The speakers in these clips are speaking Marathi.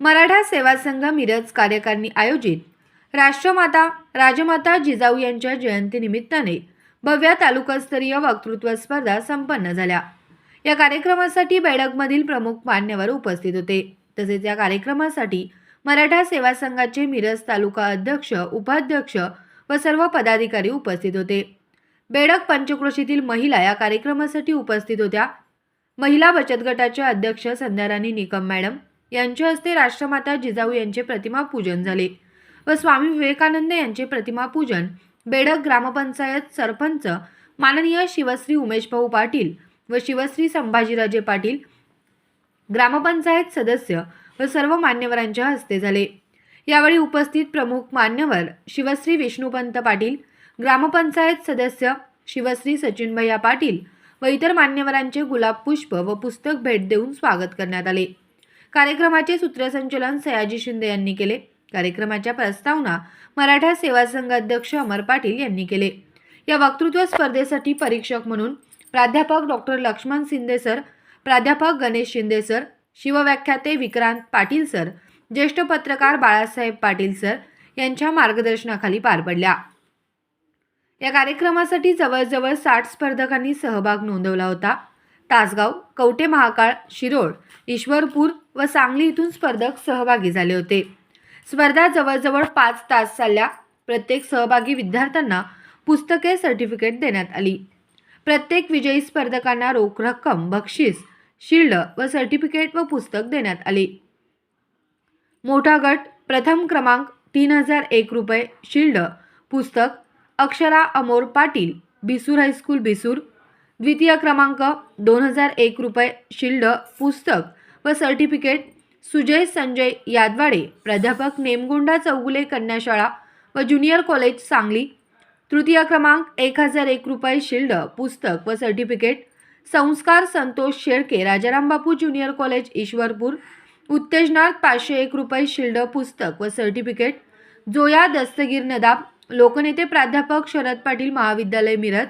मराठा सेवा संघ मिरज कार्यकारिणी आयोजित राजमाता जिजाऊ यांच्या जयंतीनिमित्ताने भव्य तालुकास्तरीय वक्तृत्व स्पर्धा संपन्न झाल्या। या कार्यक्रमासाठी बेडगमधील प्रमुख मान्यवर उपस्थित होते। तसेच या कार्यक्रमासाठी मराठा सेवा संघाचे मिरज तालुका अध्यक्ष, उपाध्यक्ष व सर्व पदाधिकारी उपस्थित होते। बेडग पंचक्रोशीतील महिला या कार्यक्रमासाठी उपस्थित होत्या। महिला बचत गटाच्या अध्यक्ष संध्याराणी निकम मॅडम यांच्या हस्ते राष्ट्रमाता जिजाऊ यांचे प्रतिमा पूजन झाले व स्वामी विवेकानंद यांचे प्रतिमा पूजन बेडग ग्रामपंचायत सरपंच माननीय शिवश्री उमेश भाऊ पाटील व शिवश्री संभाजीराजे पाटील, ग्रामपंचायत सदस्य व सर्व मान्यवरांच्या हस्ते झाले। यावेळी उपस्थित प्रमुख मान्यवर शिवश्री विष्णुपंत पाटील, ग्रामपंचायत सदस्य शिवश्री सचिन भैया पाटील व इतर मान्यवरांचे गुलाब पुष्प व पुस्तक भेट देऊन स्वागत करण्यात आले। कार्यक्रमाचे सूत्रसंचालन सयाजी शिंदे यांनी केले। कार्यक्रमाच्या प्रस्तावना मराठा सेवा संघ अध्यक्ष अमर पाटील यांनी केले। या वक्तृत्व स्पर्धेसाठी परीक्षक म्हणून प्राध्यापक डॉक्टर लक्ष्मण शिंदे सर, प्राध्यापक गणेश शिंदे सर, शिवव्याख्याते विक्रांत पाटील सर, ज्येष्ठ पत्रकार बाळासाहेब पाटील सर यांच्या मार्गदर्शनाखाली पार पडल्या। या कार्यक्रमासाठी जवळजवळ 60 स्पर्धकांनी सहभाग नोंदवला होता। तासगाव, कवठे महाकाळ, शिरोळ, ईश्वरपूर व सांगली इथून स्पर्धक सहभागी झाले होते। स्पर्धा जवळजवळ 5 तास चालल्या। प्रत्येक सहभागी विद्यार्थ्यांना पुस्तके, सर्टिफिकेट देण्यात आली। प्रत्येक विजयी स्पर्धकांना रोख रक्कम, बक्षीस, शिल्ड व सर्टिफिकेट व पुस्तक देण्यात आले। मोठा गट प्रथम क्रमांक 3001 रुपये, शिल्ड, पुस्तक अक्षरा अमोर पाटील, बिसूर हायस्कूल बिसूर। द्वितीय क्रमांक 2001 रुपये, शिल्ड, पुस्तक व सर्टिफिकेट सुजय संजय यादवाडे, प्राध्यापक नेमगोंडा चौगुले कन्याशाळा व ज्युनियर कॉलेज सांगली। तृतीय क्रमांक 1001 रुपये, शिल्ड, पुस्तक व सर्टिफिकेट संस्कार संतोष शेळके, राजाराम बापू ज्युनियर कॉलेज ईश्वरपूर। उत्तेजनार्थ 501 रुपये, शिल्ड, पुस्तक व सर्टिफिकेट जोया दस्तगीर नदाब, लोकनेते प्राध्यापक शरद पाटील महाविद्यालय मिरज।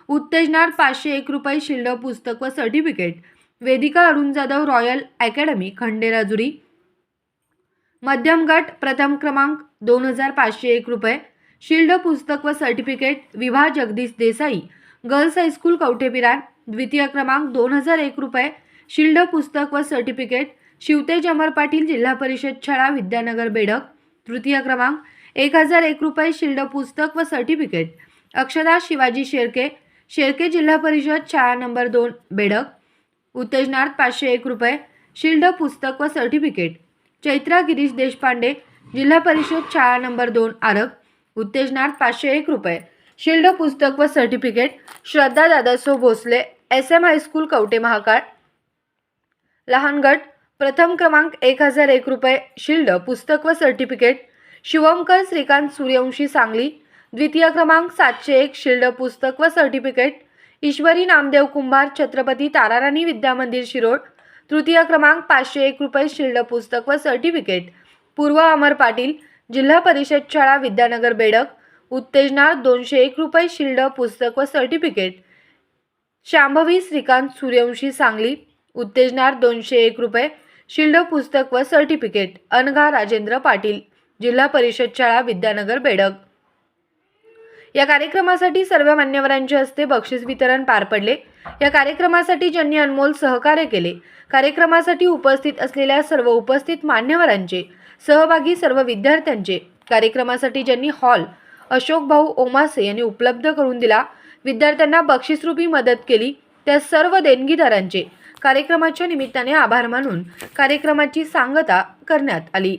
उत्तेजनार्थ 501 रुपये, शिल्ड, पुस्तक व certificate Vedika Arun Jadhav royal academy Khanderajuri. मध्यम गट प्रथम क्रमांक 2501 रुपये, शिल्ड, पुस्तक व सर्टिफिकेट विभा जगदीश देसाई, गर्ल्स हायस्कूल कवठेपिरान। द्वितीय क्रमांक 2001 रुपये, शिल्ड, पुस्तक व सर्टिफिकेट शिवतेज अमर पाटील, जिल्हा परिषद शाळा विद्यानगर बेडग। तृतीय क्रमांक 1001 रुपये, शिल्ड, पुस्तक व सर्टिफिकेट अक्षदा शिवाजी शेळके, शेळके जिल्हा परिषद शाळा नंबर 2 बेडग। उत्तेजनार्थ 501 रुपये, शिल्ड, पुस्तक व सर्टिफिकेट चैत्रा गिरीश देशपांडे, जिल्हा परिषद शाळा नंबर 2 आरग। उत्तेजनार्थ 501 रुपये, शिल्ड, पुस्तक व सर्टिफिकेट श्रद्धा दादासो भोसले, SM हायस्कूल कवठे महाकाळ। लहान गट प्रथम क्रमांक 1001 रुपये, शिल्ड, पुस्तक व सर्टिफिकेट शिवमकर श्रीकांत सूर्यवंशी सांगली। द्वितीय क्रमांक 701, शिल्ड, पुस्तक व सर्टिफिकेट ईश्वरी नामदेव कुंभार, छत्रपती ताराराणी विद्यामंदिर शिरोळ। तृतीय क्रमांक 501 रुपये, शिल्ड, पुस्तक व सर्टिफिकेट पूर्व अमर पाटील, जिल्हा परिषद शाळा विद्यानगर बेडग। उत्तेजनार्थ 201 रुपये, शिल्ड, पुस्तक व सर्टिफिकेट शांभवी श्रीकांत सूर्यवंशी सांगली। उत्तेजनार्थ 201 रुपये, शिल्ड, पुस्तक व सर्टिफिकेट अनघा राजेंद्र पाटील, जिल्हा परिषद शाळा विद्यानगर बेडग। या कार्यक्रमासाठी सर्व मान्यवरांच्या हस्ते बक्षीस वितरण पार पडले। या कार्यक्रमासाठी ज्यांनी अनमोल सहकार्य केले, कार्यक्रमासाठी उपस्थित असलेल्या सर्व उपस्थित मान्यवरांचे, सहभागी सर्व विद्यार्थ्यांचे, कार्यक्रमासाठी ज्यांनी हॉल अशोक भाऊ ओमासे यांनी उपलब्ध करून दिला, विद्यार्थ्यांना बक्षीसरूपी मदत केली, त्या सर्व देणगीदारांचे कार्यक्रमाच्या निमित्ताने आभार मानून कार्यक्रमाची सांगता करण्यात आली।